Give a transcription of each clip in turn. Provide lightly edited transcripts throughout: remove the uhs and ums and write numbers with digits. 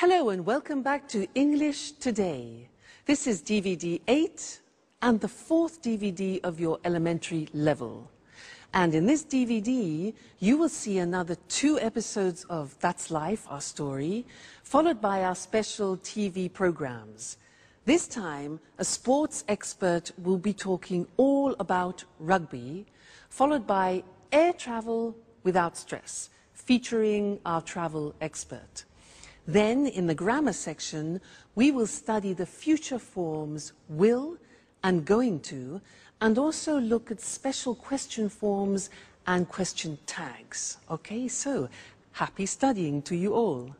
Hello and welcome back to English Today. This is DVD 8 and the fourth DVD of your elementary level. And in this DVD, you will see another 2 episodes of That's Life, our story, followed by our special TV programs. This time, a sports expert will be talking all about rugby, followed by air travel without stress, featuring our travel expert. Then, in the grammar section, we will study the future forms will and going to, and also look at special question forms and question tags. Okay, so happy studying to you all.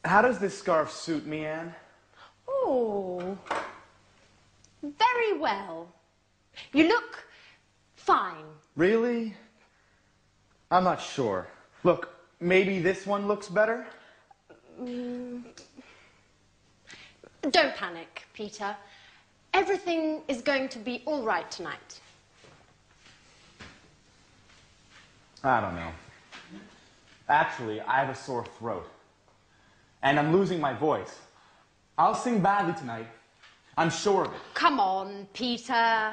How does this scarf suit me, Anne? Oh, very well. You look fine. Really? I'm not sure. Look, maybe this one looks better? Don't panic, Peter. Everything is going to be all right tonight. I don't know. Actually, I have a sore throat. And I'm losing my voice. I'll sing badly tonight. I'm sure of it. Come on, Peter.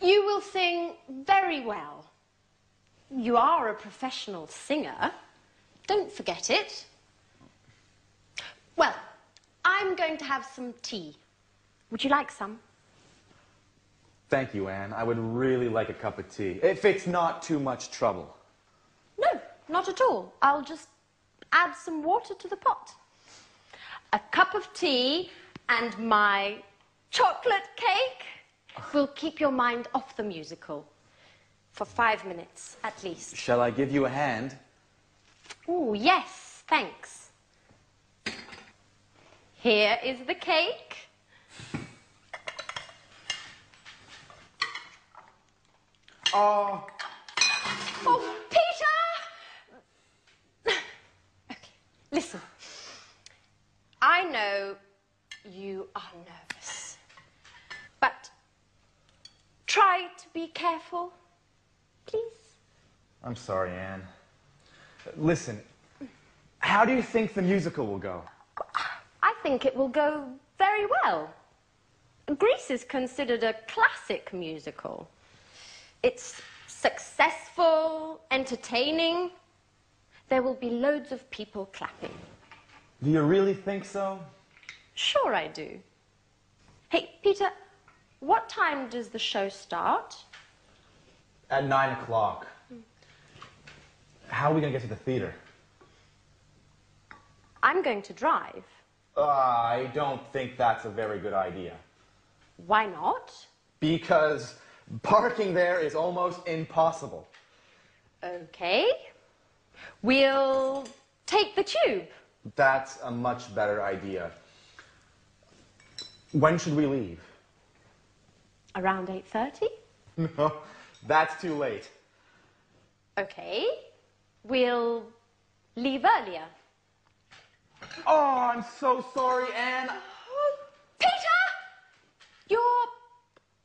You will sing very well. You are a professional singer. Don't forget it. Well, I'm going to have some tea. Would you like some? Thank you, Anne. I would really like a cup of tea, if it's not too much trouble. No, not at all. I'll just add some water to the pot. A cup of tea and my chocolate cake will keep your mind off the musical for 5 minutes at least. Shall I give you a hand? Oh, yes, thanks. Here is the cake. Oh, Oh, Peter! Okay, listen. I know you are nervous, but try to be careful, please. I'm sorry, Anne. Listen, how do you think the musical will go? I think it will go very well. Grease is considered a classic musical. It's successful, entertaining. There will be loads of people clapping. Do you really think so? Sure I do. Hey, Peter, what time does the show start? At 9 o'clock. How are we going to get to the theater? I'm going to drive. I don't think that's a very good idea. Why not? Because parking there is almost impossible. Okay. We'll take the tube. That's a much better idea. When should we leave? Around 8:30? No, that's too late. Okay. We'll leave earlier. Oh, I'm so sorry, Anne. Oh, Peter! You're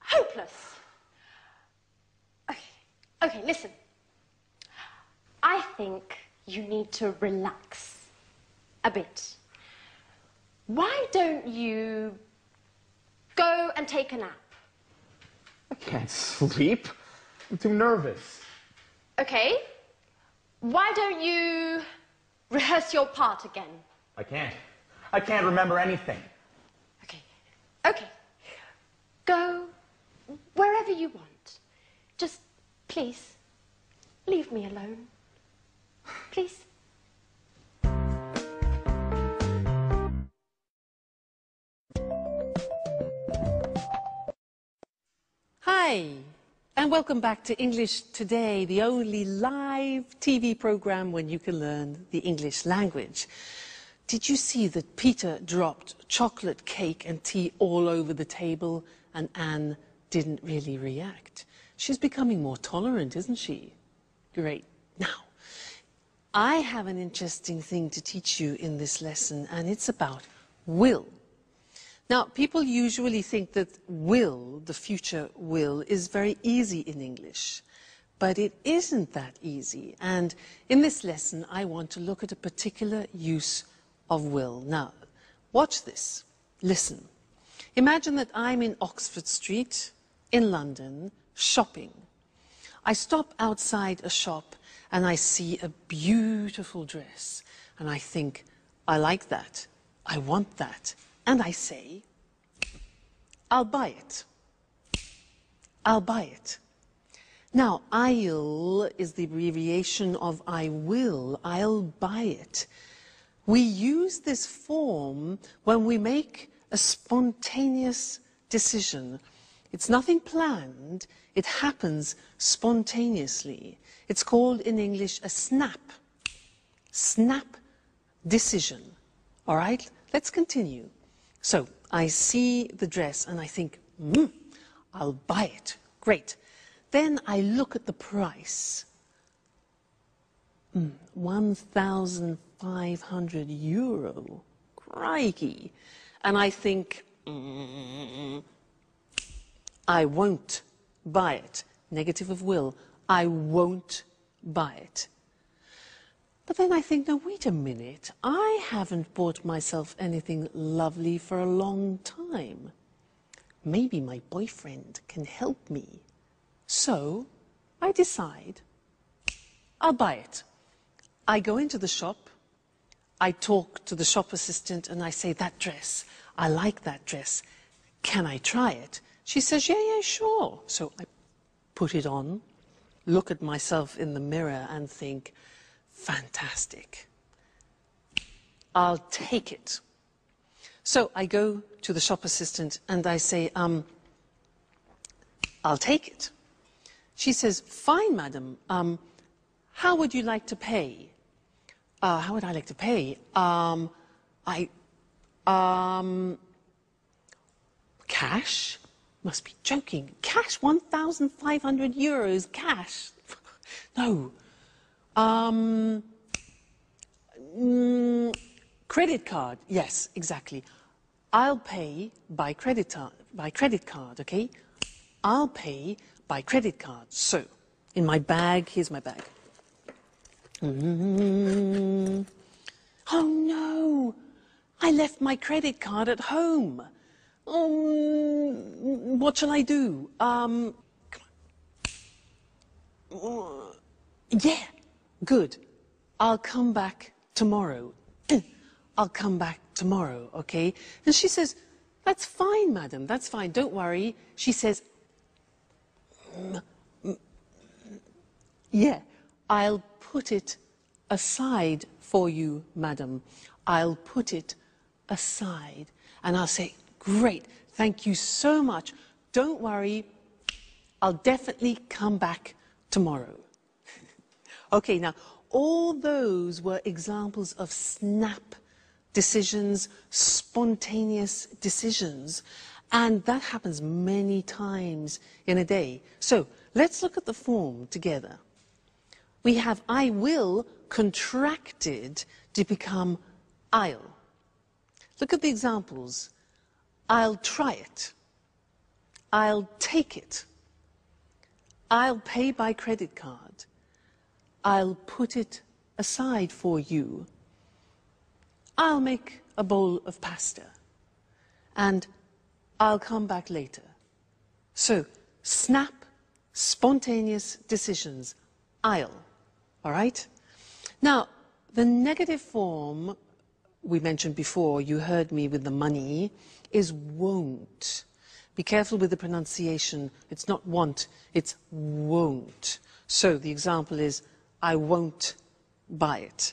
hopeless. Okay, listen. I think you need to relax a bit. Why don't you go and take a nap? I can't sleep. I'm too nervous. Okay. Why don't you rehearse your part again? I can't. I can't remember anything. Okay. Go wherever you want. Just, please, leave me alone. Please. Hi, and welcome back to English Today, the only live TV program when you can learn the English language. Did you see that Peter dropped chocolate cake and tea all over the table and Anne didn't really react? She's becoming more tolerant, isn't she? Great. Now, I have an interesting thing to teach you in this lesson, and it's about will. Now, people usually think that will, the future will, is very easy in English. But it isn't that easy. And in this lesson, I want to look at a particular use of will. Now, watch this. Listen. Imagine that I'm in Oxford Street in London shopping. I stop outside a shop and I see a beautiful dress. And I think, I like that. I want that. And I say, I'll buy it. I'll buy it. Now, I'll is the abbreviation of I will. I'll buy it. We use this form when we make a spontaneous decision. It's nothing planned. It happens spontaneously. It's called in English a snap. Snap decision. All right? Let's continue. So, I see the dress and I think, I'll buy it. Great. Then I look at the price. 1,500 euro. Crikey. And I think, I won't buy it. Negative of will. I won't buy it. But then I think, now wait a minute. I haven't bought myself anything lovely for a long time. Maybe my boyfriend can help me. So, I decide, I'll buy it. I go into the shop, I talk to the shop assistant and I say, that dress, I like that dress. Can I try it? She says, yeah, sure. So I put it on, look at myself in the mirror and think, fantastic. I'll take it. So I go to the shop assistant and I say, I'll take it. She says, fine, madam. How would you like to pay? How would I like to pay? Cash? Must be joking. Cash? 1,500 euros cash? No. Credit card? Yes, exactly. I'll pay by credit card, okay? I'll pay by credit card. So, in my bag, here's my bag. Oh no! I left my credit card at home. What shall I do? Yeah, good. I'll come back tomorrow. I'll come back tomorrow, okay? And she says, that's fine, madam, that's fine, don't worry. She says, yeah, I'll put it aside for you, madam. I'll put it aside. And I'll say, great, thank you so much. Don't worry, I'll definitely come back tomorrow. Okay, now, all those were examples of snap decisions, spontaneous decisions, and that happens many times in a day. So, let's look at the form together. We have I will contracted to become I'll. Look at the examples. I'll try it. I'll take it. I'll pay by credit card. I'll put it aside for you. I'll make a bowl of pasta. And I'll come back later. So, snap, spontaneous decisions. I'll. All right? Now, the negative form we mentioned before, you heard me with the money, is won't. Be careful with the pronunciation. It's not want, it's won't. So the example is, I won't buy it.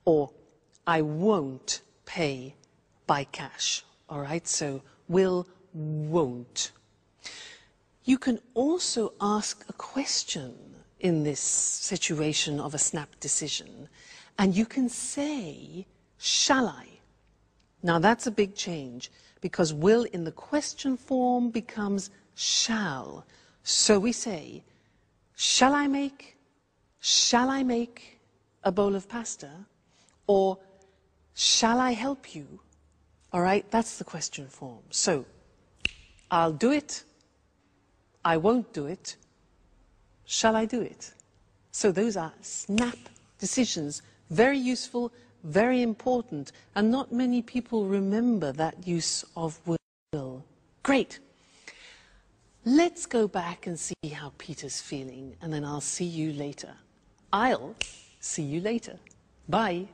Or, I won't pay by cash. All right? So, will, won't. You can also ask a question in this situation of a snap decision, and you can say, shall I? Now that's a big change, because will in the question form becomes shall. So we say, shall I make a bowl of pasta? Or shall I help you? All right, that's the question form. So, I'll do it. I won't do it. Shall I do it? So those are snap decisions, very useful, very important, and not many people remember that use of will. Great. Let's go back and see how Peter's feeling, and then I'll see you later. I'll see you later. Bye.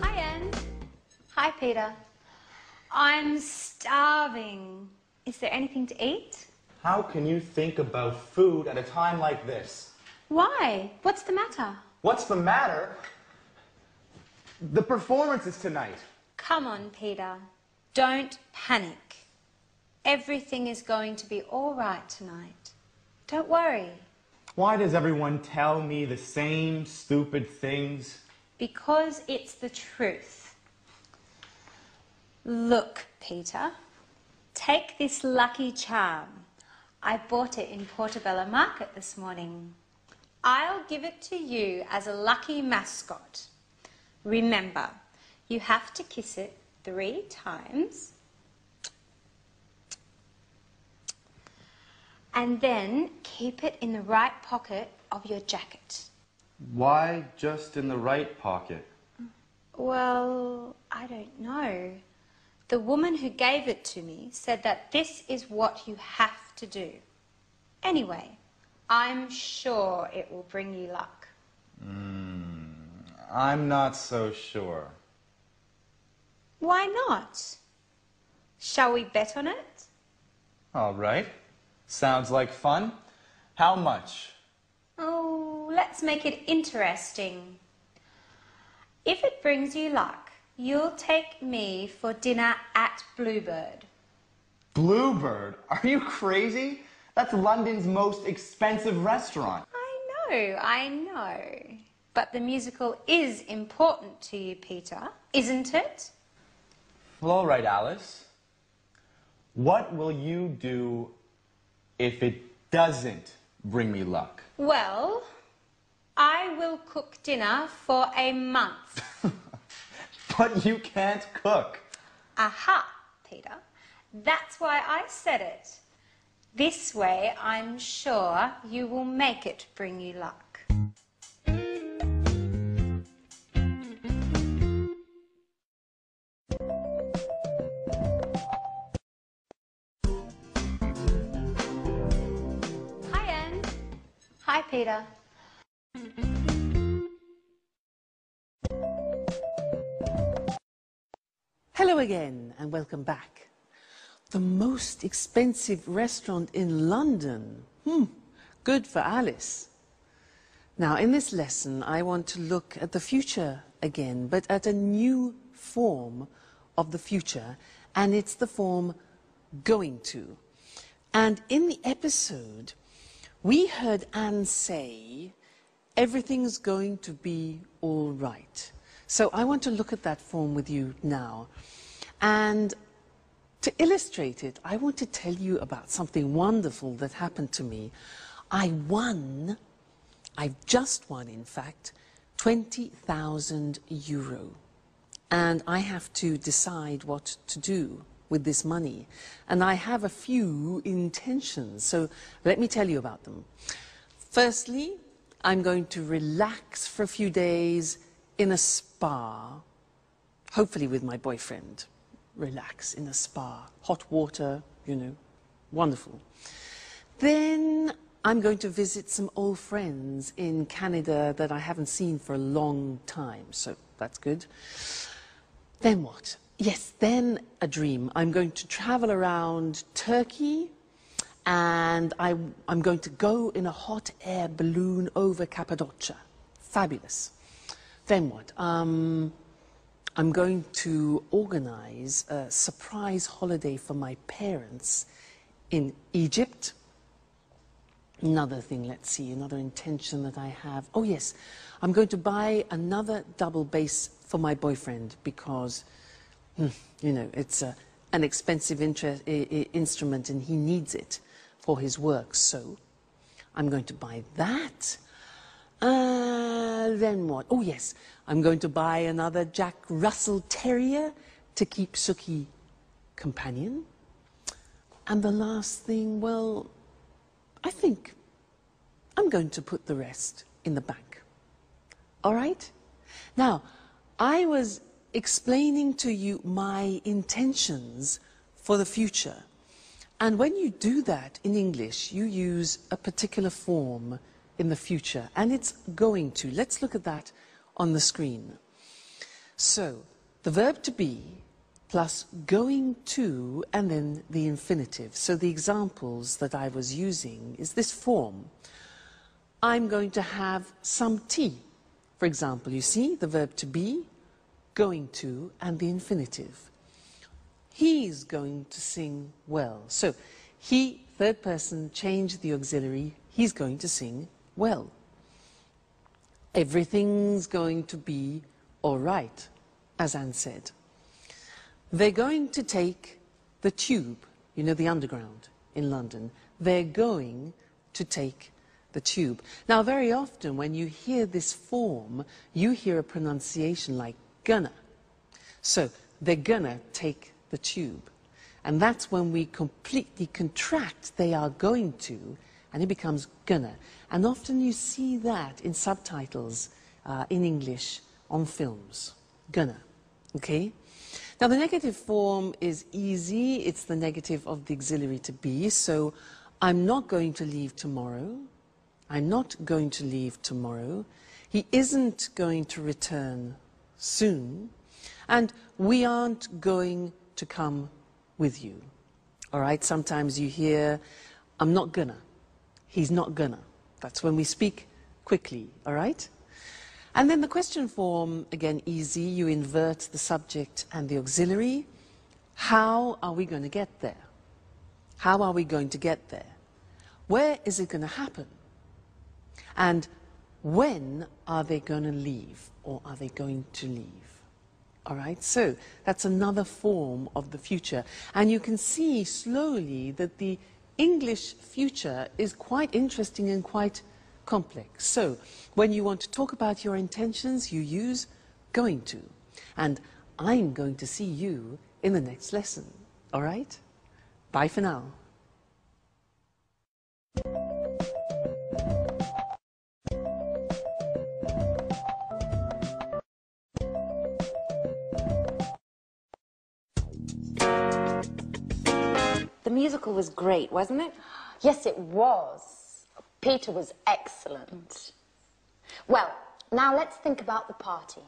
Hi, Anne. Hi, Peter. I'm starving. Is there anything to eat? How can you think about food at a time like this? Why? What's the matter? What's the matter? The performance is tonight. Come on, Peter. Don't panic. Everything is going to be all right tonight. Don't worry. Why does everyone tell me the same stupid things? Because it's the truth. Look, Peter. Take this lucky charm. I bought it in Portobello Market this morning. I'll give it to you as a lucky mascot. Remember, you have to kiss it 3 times. And then keep it in the right pocket of your jacket. Why just in the right pocket? Well, I don't know. The woman who gave it to me said that this is what you have to do. Anyway, I'm sure it will bring you luck. I'm not so sure. Why not? Shall we bet on it? All right. Sounds like fun. How much? Oh, let's make it interesting. If it brings you luck, you'll take me for dinner at Bluebird. Bluebird? Are you crazy? That's London's most expensive restaurant. I know. But the musical is important to you, Peter, isn't it? Well, all right, Alice. What will you do if it doesn't bring me luck? Well, I will cook dinner for a month. But you can't cook. Aha, Peter. That's why I said it. This way, I'm sure you will make it bring you luck. Hi, Anne. Hi, Peter. Hello again, and welcome back. The most expensive restaurant in London. Good for Alice. Now, in this lesson, I want to look at the future again, but at a new form of the future, and it's the form going to. And in the episode, we heard Anne say, everything's going to be all right. So I want to look at that form with you now. And to illustrate it, I want to tell you about something wonderful that happened to me. I've just won, in fact, 20,000 euro. And I have to decide what to do with this money. And I have a few intentions, so let me tell you about them. Firstly, I'm going to relax for a few days in a spa, hopefully with my boyfriend. Relax in a spa, hot water, you know, wonderful. Then I'm going to visit some old friends in Canada that I haven't seen for a long time, so that's good. Then what? Yes, then a dream. I'm going to travel around Turkey, and I'm going to go in a hot air balloon over Cappadocia. Fabulous. Then what? I'm going to organize a surprise holiday for my parents in Egypt. Another thing, let's see, another intention that I have. Oh yes, I'm going to buy another double bass for my boyfriend because You know, it's an expensive instrument and he needs it for his work, so I'm going to buy that. Then what? Oh yes, I'm going to buy another Jack Russell Terrier to keep Suki companion. And the last thing, well, I think I'm going to put the rest in the bank. All right? Now, I was explaining to you my intentions for the future. And when you do that in English, you use a particular form in the future, and it's going to. Let's look at that on the screen. So, the verb to be plus going to and then the infinitive. So the examples that I was using is this form. I'm going to have some tea. For example, you see the verb to be, going to, and the infinitive. He's going to sing well. So he, third person, changed the auxiliary. He's going to sing well. Everything's going to be all right, as Anne said. They're going to take the tube, you know, the underground in London. They're going to take the tube. Now, very often when you hear this form, you hear a pronunciation like gonna. So, they're gonna take the tube. And that's when we completely contract they are going to, and it becomes gonna. And often you see that in subtitles in English on films. Gonna. Okay? Now, the negative form is easy. It's the negative of the auxiliary to be. So, I'm not going to leave tomorrow. I'm not going to leave tomorrow. He isn't going to return soon. And we aren't going to come with you. All right? Sometimes you hear, I'm not gonna. He's not gonna. That's when we speak quickly. All right? And then the question form, again, easy. You invert the subject and the auxiliary. How are we going to get there? How are we going to get there? Where is it going to happen? And when are they going to leave, or are they going to leave? All right, so that's another form of the future. And you can see slowly that the English future is quite interesting and quite complex. So when you want to talk about your intentions, you use going to. And I'm going to see you in the next lesson. All right? Bye for now. The musical was great, wasn't it? Yes, it was. Peter was excellent. Well, now let's think about the party.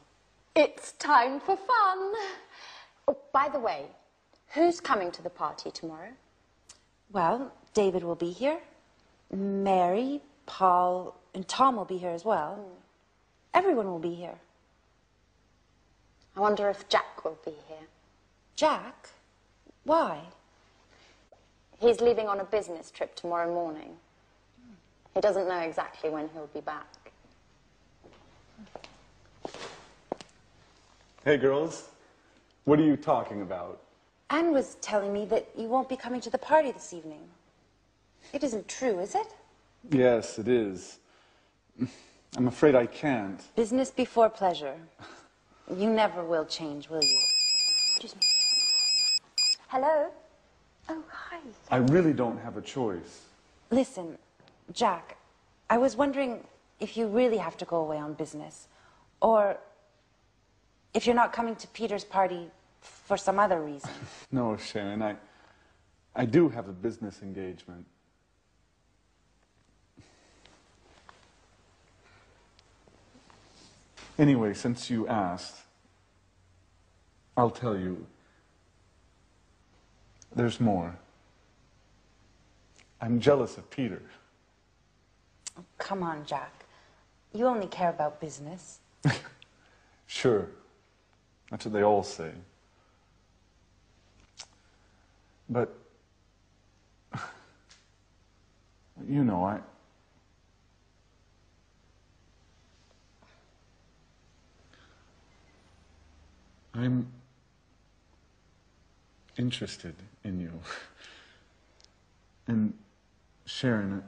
It's time for fun. Oh, by the way, who's coming to the party tomorrow? Well, David will be here. Mary, Paul, and Tom will be here as well. Everyone will be here. I wonder if Jack will be here. Jack? Why? He's leaving on a business trip tomorrow morning. He doesn't know exactly when he'll be back. Hey, girls. What are you talking about? Anne was telling me that you won't be coming to the party this evening. It isn't true, is it? Yes, it is. I'm afraid I can't. Business before pleasure. You never will change, will you? Excuse me. Hello? Oh, hi. I really don't have a choice. Listen, Jack, I was wondering if you really have to go away on business, or if you're not coming to Peter's party for some other reason. No, Sharon, I do have a business engagement. Anyway, since you asked, I'll tell you. There's more. I'm jealous of Peter. Oh, come on, Jack. You only care about business. Sure. That's what they all say. But, you know, I'm interested in you. And Sharon,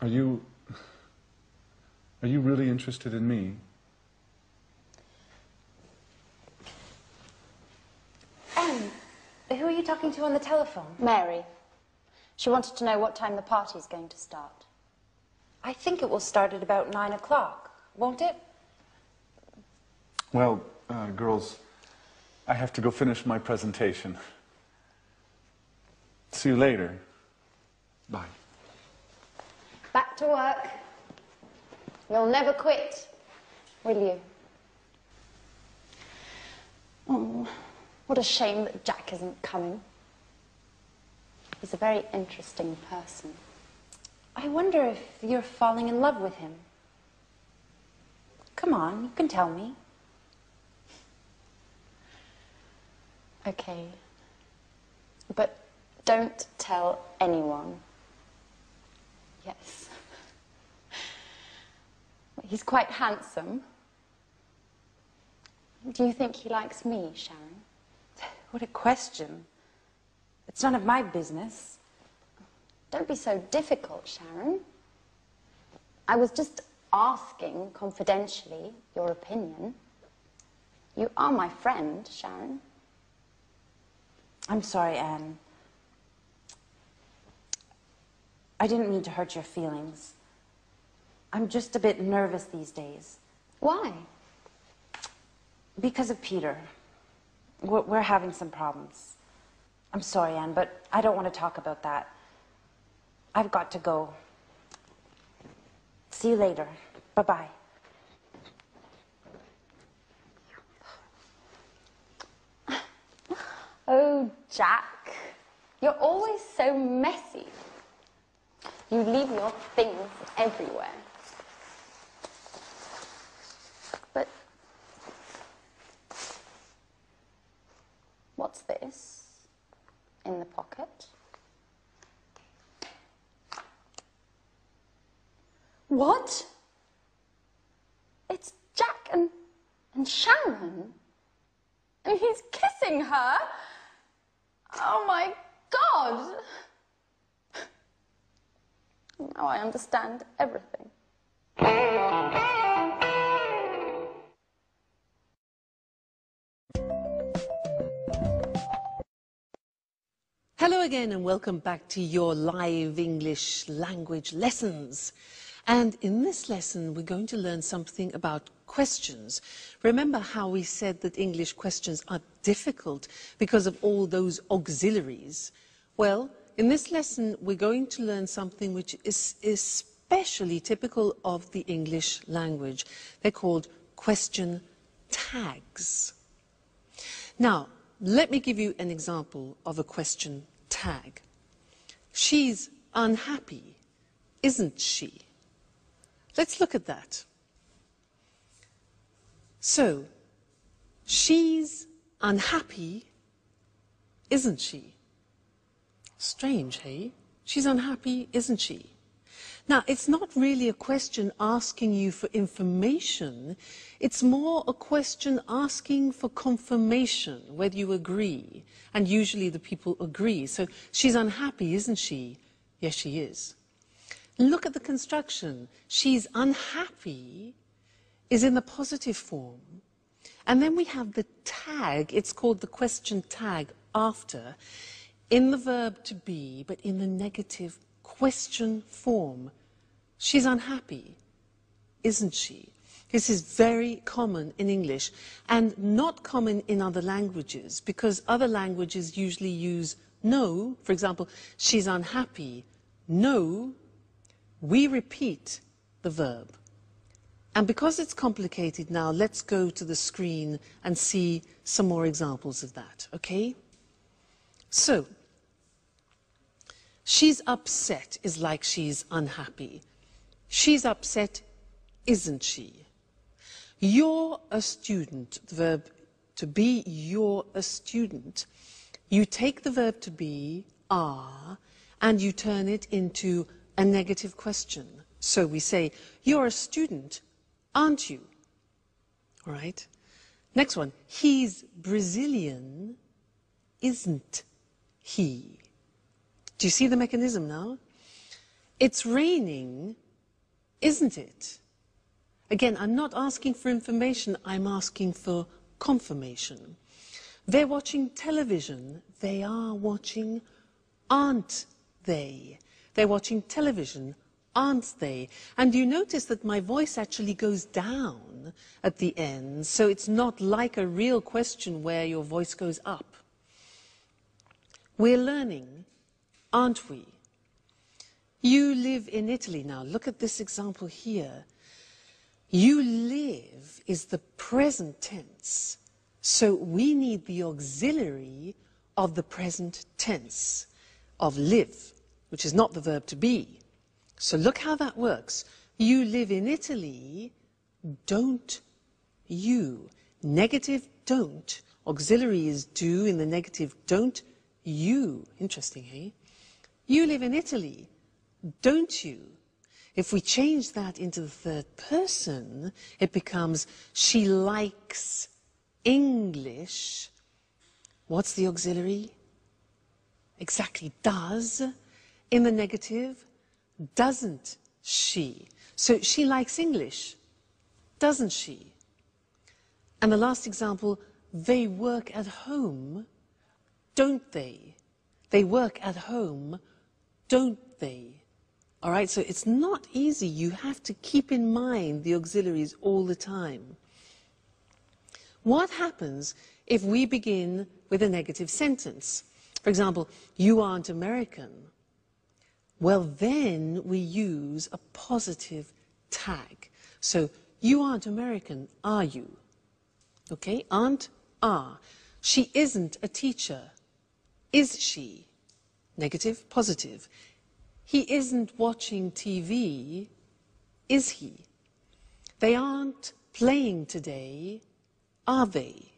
are you really interested in me? Anne, who are you talking to on the telephone? Mary. She wanted to know what time the party's going to start. I think it will start at about 9 o'clock, won't it? Well, girls, I have to go finish my presentation. See you later. Bye. Back to work. You'll never quit, will you? Oh, what a shame that Jack isn't coming. He's a very interesting person. I wonder if you're falling in love with him. Come on, you can tell me. Okay. But don't tell anyone. Yes. He's quite handsome. Do you think he likes me, Sharon? What a question. It's none of my business. Don't be so difficult, Sharon. I was just asking, confidentially, your opinion. You are my friend, Sharon. I'm sorry, Anne. I didn't mean to hurt your feelings. I'm just a bit nervous these days. Why? Because of Peter. We're having some problems. I'm sorry, Anne, but I don't want to talk about that. I've got to go. See you later. Bye-bye. Oh, Jack, you're always so messy. You leave your things everywhere. But what's this in the pocket? What? It's Jack and Sharon. And he's kissing her. Oh my God. Now I understand everything. Hello again and welcome back to your live English language lessons. And in this lesson, we're going to learn something about questions. Remember how we said that English questions are difficult because of all those auxiliaries? Well, in this lesson, we're going to learn something which is especially typical of the English language. They're called question tags. Now, let me give you an example of a question tag. She's unhappy, isn't she? Let's look at that. So, she's unhappy, isn't she? Strange, hey? She's unhappy, isn't she? Now, it's not really a question asking you for information. It's more a question asking for confirmation, whether you agree. And usually the people agree. So, she's unhappy, isn't she? Yes, she is. Look at the construction. She's unhappy is in the positive form. And then we have the tag, it's called the question tag after, in the verb to be, but in the negative question form. She's unhappy, isn't she? This is very common in English and not common in other languages because other languages usually use no. For example, she's unhappy. No. We repeat the verb. And because it's complicated now, let's go to the screen and see some more examples of that, okay? So, she's upset is like she's unhappy. She's upset, isn't she? You're a student, the verb to be, you're a student. You take the verb to be, are, and you turn it into a negative question. So we say, you're a student, aren't you? All right? Next one. He's Brazilian, isn't he? Do you see the mechanism now? It's raining, isn't it? Again, I'm not asking for information, I'm asking for confirmation. They're watching television. They are watching, aren't they? They're watching television, aren't they? And you notice that my voice actually goes down at the end, so it's not like a real question where your voice goes up. We're learning, aren't we? You live in Italy. Now, look at this example here. You live is the present tense, so we need the auxiliary of the present tense, of live, which is not the verb to be. So look how that works. You live in Italy, don't you? Negative don't. Auxiliary is do in the negative don't you. Interesting, hey? You live in Italy, don't you? If we change that into the third person, it becomes she likes English. What's the auxiliary? Exactly, does. In the negative, doesn't she? So she likes English, doesn't she? And the last example, they work at home, don't they? They work at home, don't they? All right, so it's not easy. You have to keep in mind the auxiliaries all the time. What happens if we begin with a negative sentence? For example, you aren't American. Well, then we use a positive tag. So, you aren't American, are you? Okay, aren't, are. She isn't a teacher. Is she? Negative, positive. He isn't watching TV, is he? They aren't playing today, are they?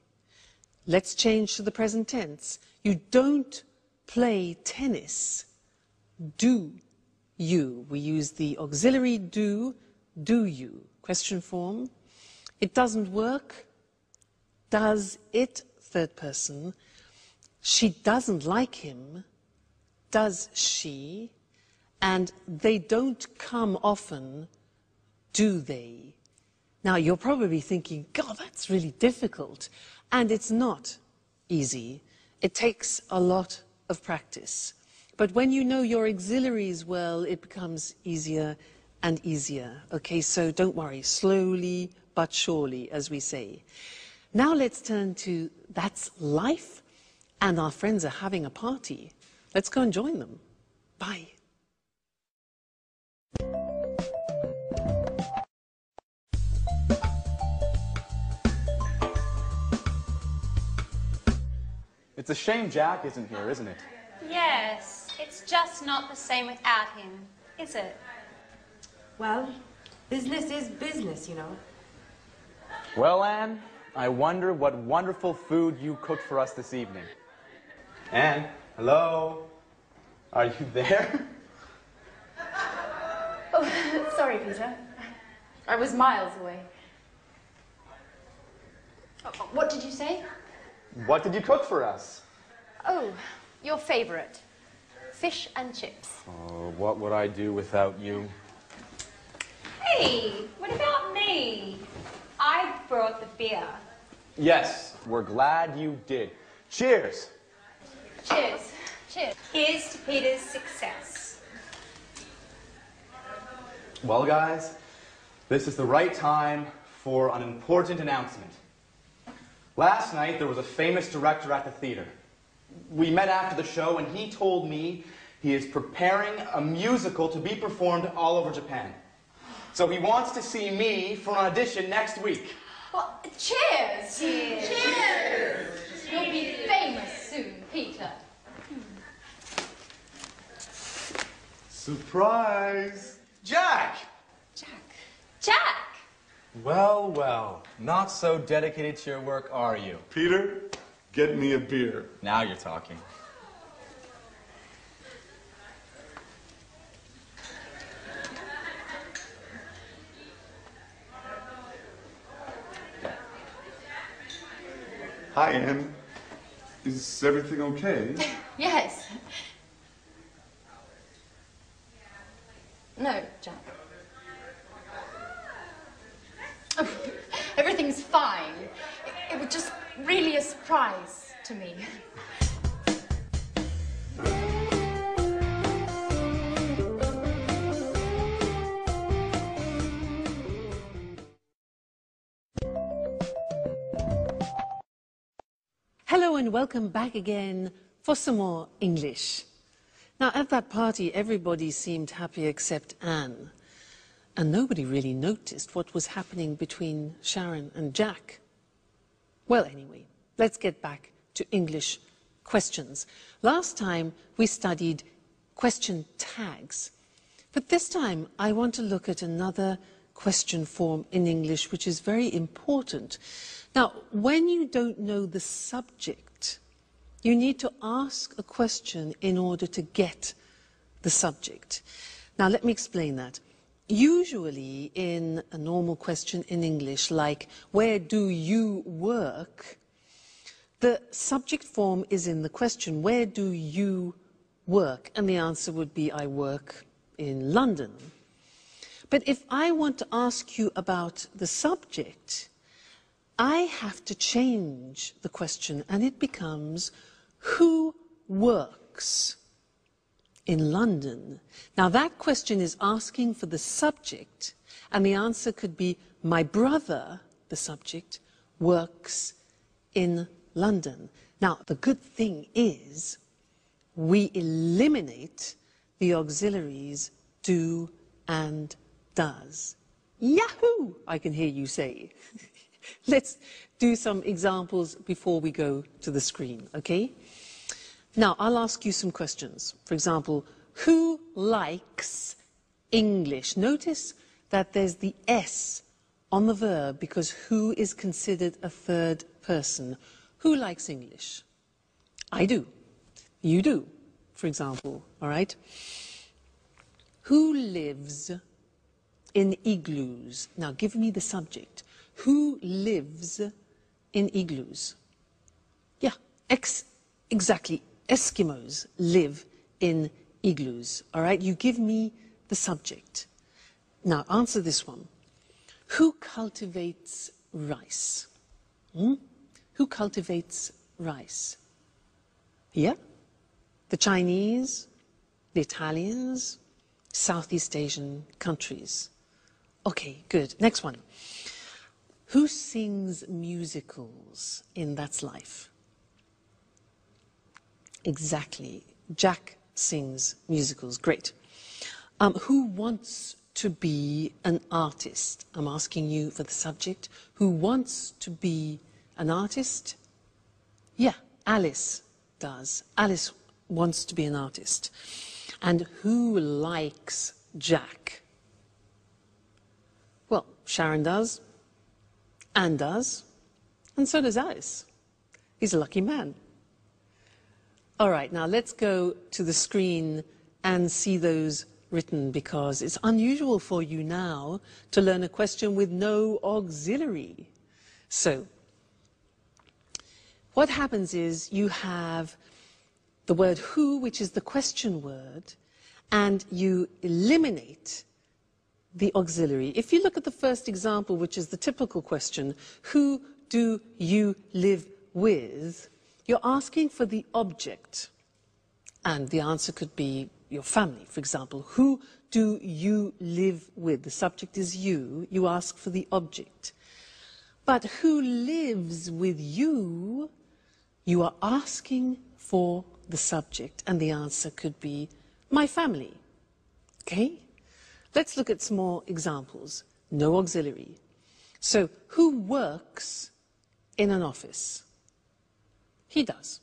Let's change to the present tense. You don't play tennis, do you? We use the auxiliary do you? Question form. It doesn't work, does it? Third person. She doesn't like him, does she? And they don't come often, do they? Now, you're probably thinking, God, that's really difficult. And it's not easy. It takes a lot of practice. But when you know your auxiliaries well, it becomes easier and easier. Okay, so don't worry, slowly but surely, as we say. Now let's turn to that's life, and our friends are having a party. Let's go and join them. Bye. It's a shame Jack isn't here, isn't it? Yes, it's just not the same without him, is it? Well, business is business, you know. Well, Anne, I wonder what wonderful food you cooked for us this evening. Anne, hello? Are you there? Oh, sorry, Peter. I was miles away. What did you say? What did you cook for us? Oh, your favorite. Fish and chips. Oh, what would I do without you? Hey, what about me? I brought the beer. Yes, we're glad you did. Cheers! Cheers. Cheers. Here's to Peter's success. Well, guys, this is the right time for an important announcement. Last night, there was a famous director at the theater. We met after the show, and he told me he is preparing a musical to be performed all over Japan. So he wants to see me for an audition next week. Well, cheers! Cheers! Cheers! You'll be famous soon, Peter. Surprise! Jack! Jack! Well, well, not so dedicated to your work, are you? Peter, get me a beer. Now you're talking. Hi, Anne. Is everything okay? Yes. No, Jack. Oh, everything's fine. It was just really a surprise to me. Hello and welcome back again for some more English. Now, at that party, everybody seemed happy except Anne. And nobody really noticed what was happening between Sharon and Jack. Well, anyway, let's get back to English questions. Last time we studied question tags. But this time I want to look at another question form in English which is very important. Now, when you don't know the subject, you need to ask a question in order to get the subject. Now, let me explain that. Usually in a normal question in English, like, where do you work? The subject form is in the question, where do you work? And the answer would be, I work in London. But if I want to ask you about the subject, I have to change the question and it becomes, who works in London? Now that question is asking for the subject and the answer could be, my brother, the subject, works in London. Now the good thing is we eliminate the auxiliaries do and does. Yahoo! I can hear you say. Let's do some examples before we go to the screen, okay? Now, I'll ask you some questions. For example, who likes English? Notice that there's the S on the verb because who is considered a third person. Who likes English? I do. You do, for example, all right? Who lives in igloos? Now, give me the subject. Who lives in igloos? Yeah, exactly. Eskimos live in igloos. All right, you give me the subject. Now, answer this one. Who cultivates rice? Who cultivates rice? Yeah? The Chinese, the Italians, Southeast Asian countries. Okay, good. Next one. Who sings musicals in That's Life? Exactly. Jack sings musicals. Great. Who wants to be an artist? I'm asking you for the subject. Who wants to be an artist? Yeah, Alice does. Alice wants to be an artist. And who likes Jack? Well, Sharon does. Anne does, and so does Alice. He's a lucky man. All right, now let's go to the screen and see those written because it's unusual for you now to learn a question with no auxiliary. So, what happens is you have the word who, which is the question word, and you eliminate the auxiliary. If you look at the first example, which is the typical question, who do you live with? You're asking for the object. And the answer could be your family, for example. Who do you live with? The subject is you. You ask for the object. But who lives with you? You are asking for the subject. And the answer could be my family. Okay? Let's look at some more examples. No auxiliary. So, who works in an office? He does.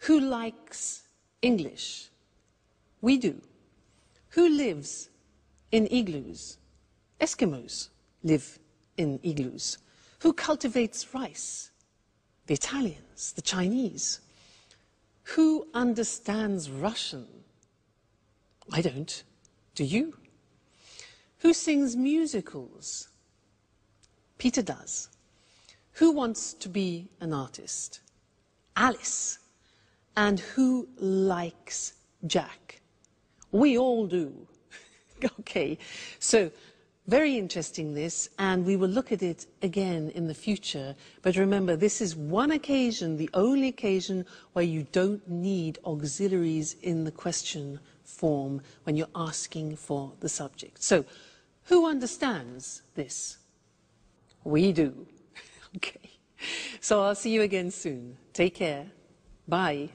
Who likes English? We do. Who lives in igloos? Eskimos live in igloos. Who cultivates rice? The Italians, the Chinese. Who understands Russian? I don't. Do you? Who sings musicals? Peter does. Who wants to be an artist? Alice. And who likes Jack? We all do. Okay, so very interesting this, and we will look at it again in the future. But remember, this is one occasion, the only occasion where you don't need auxiliaries in the question form when you're asking for the subject. So, who understands this? We do. Okay. So I'll see you again soon. Take care. Bye.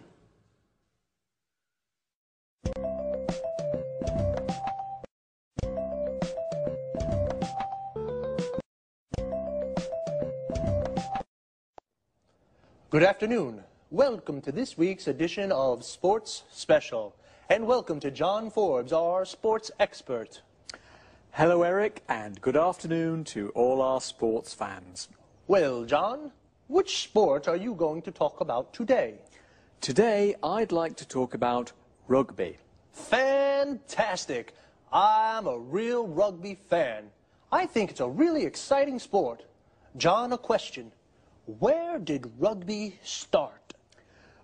Good afternoon. Welcome to this week's edition of Sports Special. And welcome to John Forbes, our sports expert. Hello, Eric, and good afternoon to all our sports fans. Well, John, which sport are you going to talk about today? Today, I'd like to talk about rugby. Fantastic! I'm a real rugby fan. I think it's a really exciting sport. John, a question. Where did rugby start?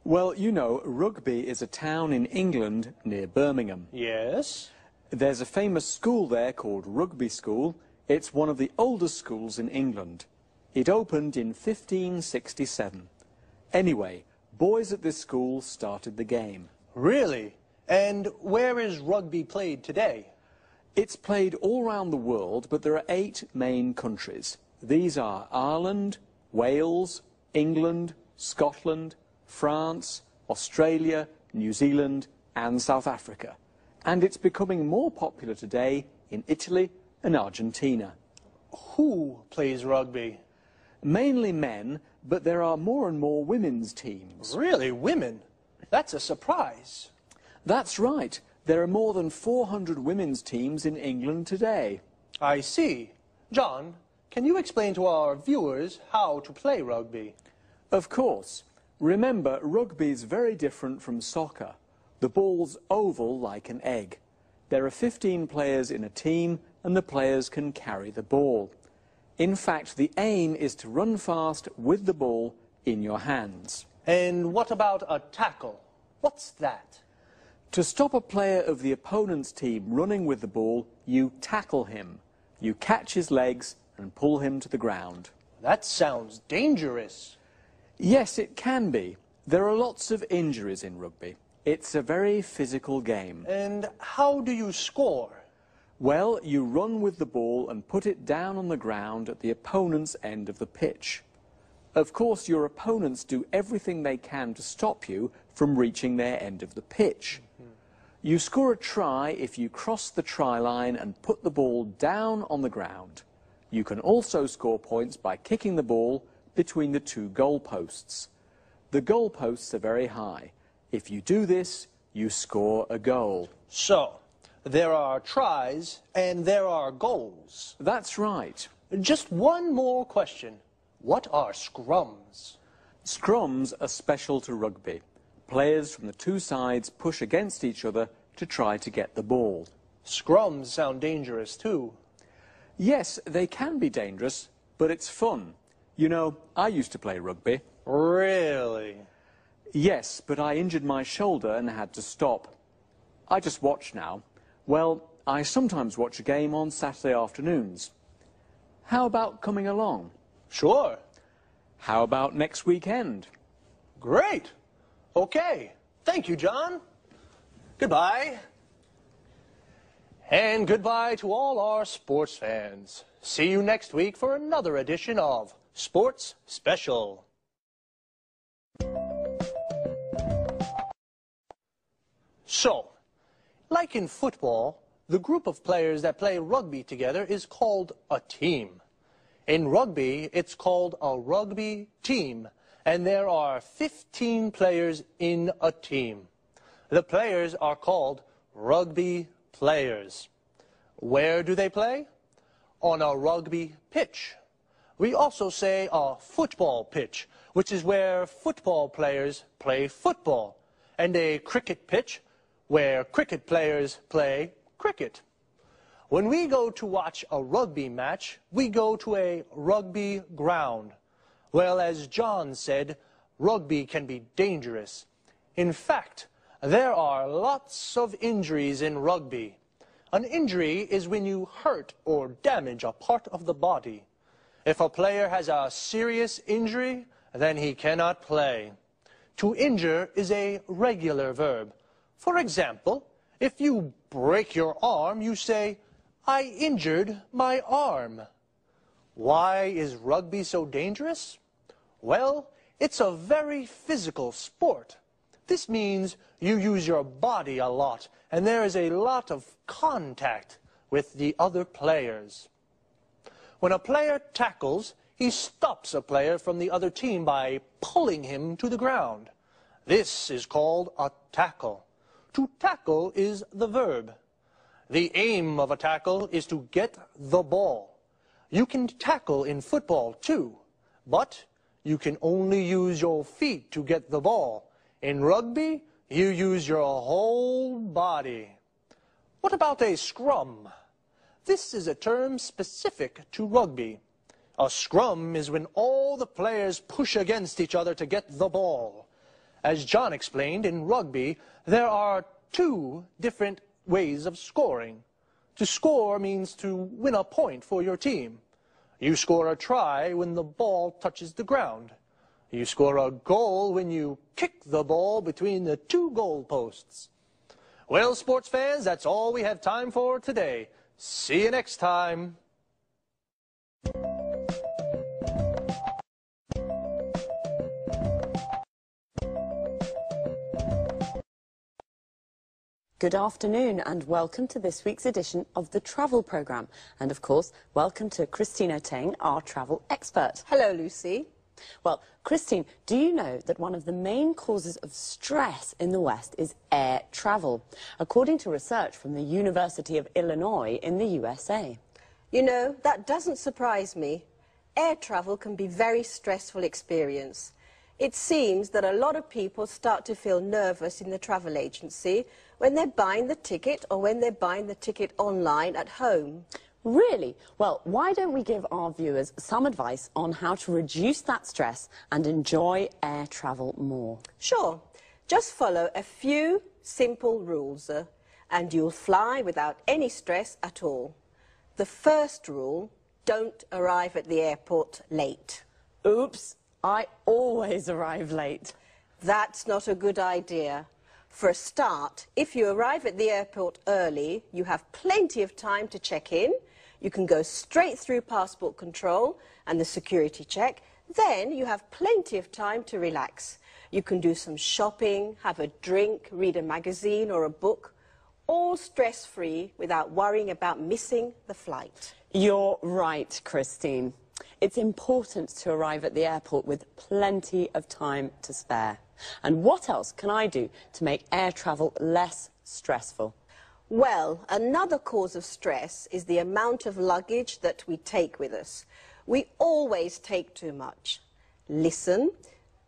Well, you know, Rugby is a town in England near Birmingham. Yes? There's a famous school there called Rugby School. It's one of the oldest schools in England. It opened in 1567. Anyway, boys at this school started the game. Really? And where is rugby played today? It's played all around the world, but there are 8 main countries. These are Ireland, Wales, England, Scotland, France, Australia, New Zealand and South Africa. And it's becoming more popular today in Italy and Argentina. Who plays rugby? Mainly men, but there are more and more women's teams. Really, women? That's a surprise. That's right. There are more than 400 women's teams in England today. I see. John, can you explain to our viewers how to play rugby? Of course. Remember, rugby is very different from soccer. The ball's oval like an egg. There are 15 players in a team and the players can carry the ball. In fact, the aim is to run fast with the ball in your hands. And what about a tackle? What's that? To stop a player of the opponent's team running with the ball, you tackle him. You catch his legs and pull him to the ground. That sounds dangerous. Yes, it can be. There are lots of injuries in rugby. It's a very physical game. And how do you score? Well, you run with the ball and put it down on the ground at the opponent's end of the pitch. Of course, your opponents do everything they can to stop you from reaching their end of the pitch. You score a try if you cross the try line and put the ball down on the ground. You can also score points by kicking the ball between the 2 goalposts. The goalposts are very high. If you do this, you score a goal. So, there are tries and there are goals. That's right. Just one more question. What are scrums? Scrums are special to rugby. Players from the 2 sides push against each other to try to get the ball. Scrums sound dangerous too. Yes, they can be dangerous, but it's fun. You know, I used to play rugby. Really? Yes, but I injured my shoulder and had to stop. I just watch now. Well, I sometimes watch a game on Saturday afternoons. How about coming along? Sure. How about next weekend? Great. Okay. Thank you, John. Goodbye. And goodbye to all our sports fans. See you next week for another edition of Sports Special. So, like in football, the group of players that play rugby together is called a team. In rugby, it's called a rugby team, and there are 15 players in a team. The players are called rugby players. Where do they play? On a rugby pitch. We also say a football pitch, which is where football players play football, and a cricket pitch, where cricket players play cricket. When we go to watch a rugby match, we go to a rugby ground. Well, as John said, rugby can be dangerous. In fact, there are lots of injuries in rugby. An injury is when you hurt or damage a part of the body. If a player has a serious injury, then he cannot play. To injure is a regular verb. For example, if you break your arm, you say, "I injured my arm." Why is rugby so dangerous? Well, it's a very physical sport. This means you use your body a lot, and there is a lot of contact with the other players. When a player tackles, he stops a player from the other team by pulling him to the ground. This is called a tackle. To tackle is the verb. The aim of a tackle is to get the ball. You can tackle in football too, but you can only use your feet to get the ball. In rugby, you use your whole body. What about a scrum? This is a term specific to rugby. A scrum is when all the players push against each other to get the ball. As John explained, in rugby, there are two different ways of scoring. To score means to win a point for your team. You score a try when the ball touches the ground. You score a goal when you kick the ball between the two goal posts. Well, sports fans, that's all we have time for today. See you next time. Good afternoon and welcome to this week's edition of the Travel Programme. And of course, welcome to Christina Teng, our travel expert. Hello, Lucy. Well, Christine, do you know that one of the main causes of stress in the West is air travel, according to research from the University of Illinois in the USA? You know, that doesn't surprise me. Air travel can be a very stressful experience. It seems that a lot of people start to feel nervous in the travel agency when they're buying the ticket or when they're buying the ticket online at home. Really? Well, why don't we give our viewers some advice on how to reduce that stress and enjoy air travel more? Sure. Just follow a few simple rules and you'll fly without any stress at all. The first rule, don't arrive at the airport late. Oops, I always arrive late. That's not a good idea. For a start, if you arrive at the airport early, you have plenty of time to check in. You can go straight through passport control and the security check. Then you have plenty of time to relax. You can do some shopping, have a drink, read a magazine or a book, all stress-free without worrying about missing the flight. You're right, Christine. It's important to arrive at the airport with plenty of time to spare. And what else can I do to make air travel less stressful? Well, another cause of stress is the amount of luggage that we take with us. We always take too much. Listen,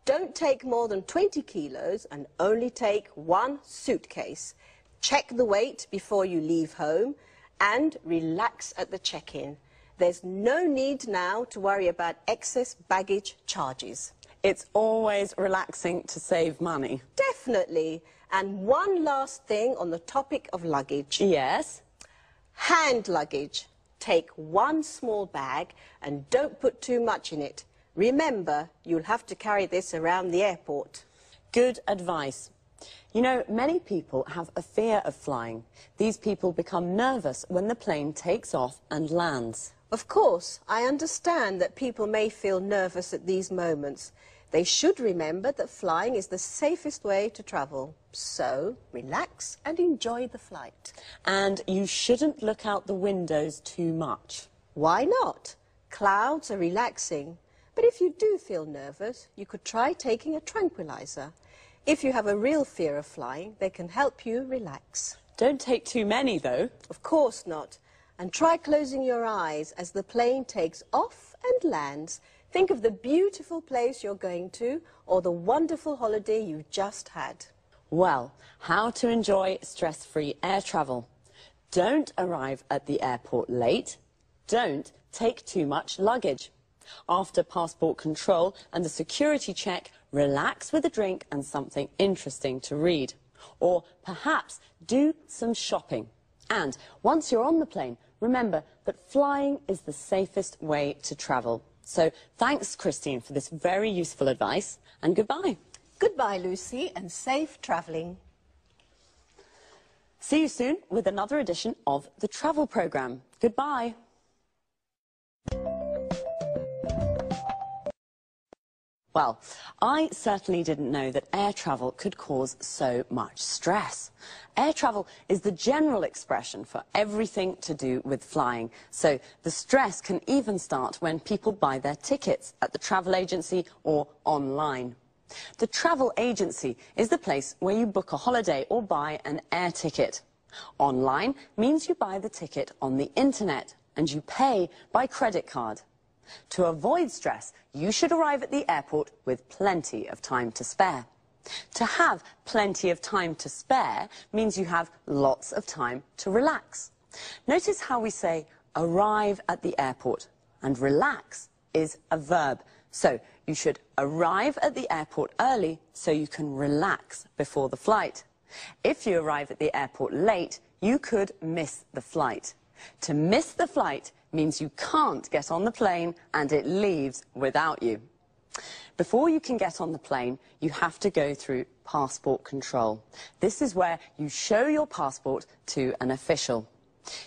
don't take more than 20 kilos and only take one suitcase. Check the weight before you leave home and relax at the check-in. There's no need now to worry about excess baggage charges. It's always relaxing to save money. Definitely. And one last thing on the topic of luggage. Yes? Hand luggage. Take one small bag and don't put too much in it. Remember, you'll have to carry this around the airport. Good advice. You know, many people have a fear of flying. These people become nervous when the plane takes off and lands. Of course, I understand that people may feel nervous at these moments. They should remember that flying is the safest way to travel. So, relax and enjoy the flight. And you shouldn't look out the windows too much. Why not? Clouds are relaxing. But if you do feel nervous, you could try taking a tranquilizer. If you have a real fear of flying, they can help you relax. Don't take too many, though. Of course not. And try closing your eyes as the plane takes off and lands. Think of the beautiful place you're going to or the wonderful holiday you just had. Well, how to enjoy stress-free air travel. Don't arrive at the airport late. Don't take too much luggage. After passport control and the security check, relax with a drink and something interesting to read. Or perhaps do some shopping. And once you're on the plane, remember that flying is the safest way to travel. So thanks, Christine, for this very useful advice, and goodbye. Goodbye, Lucy, and safe travelling. See you soon with another edition of the Travel Programme. Goodbye. Well, I certainly didn't know that air travel could cause so much stress. Air travel is the general expression for everything to do with flying. So the stress can even start when people buy their tickets at the travel agency or online. The travel agency is the place where you book a holiday or buy an air ticket. Online means you buy the ticket on the internet and you pay by credit card. To avoid stress, you should arrive at the airport with plenty of time to spare. To have plenty of time to spare means you have lots of time to relax. Notice how we say arrive at the airport, and relax is a verb. So you should arrive at the airport early so you can relax before the flight. If you arrive at the airport late, you could miss the flight. To miss the flight means you can't get on the plane and it leaves without you. Before you can get on the plane, you have to go through passport control. This is where you show your passport to an official.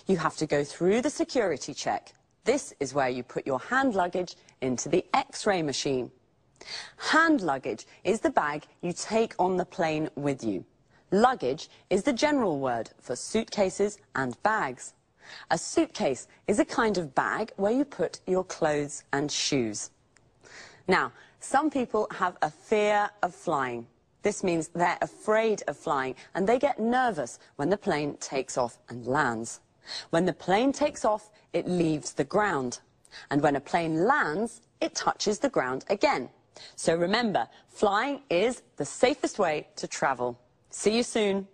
You have to go through the security check. This is where you put your hand luggage into the X-ray machine. Hand luggage is the bag you take on the plane with you. Luggage is the general word for suitcases and bags. A suitcase is a kind of bag where you put your clothes and shoes. Now, some people have a fear of flying. This means they're afraid of flying and they get nervous when the plane takes off and lands. When the plane takes off, it leaves the ground. And when a plane lands, it touches the ground again. So remember, flying is the safest way to travel. See you soon.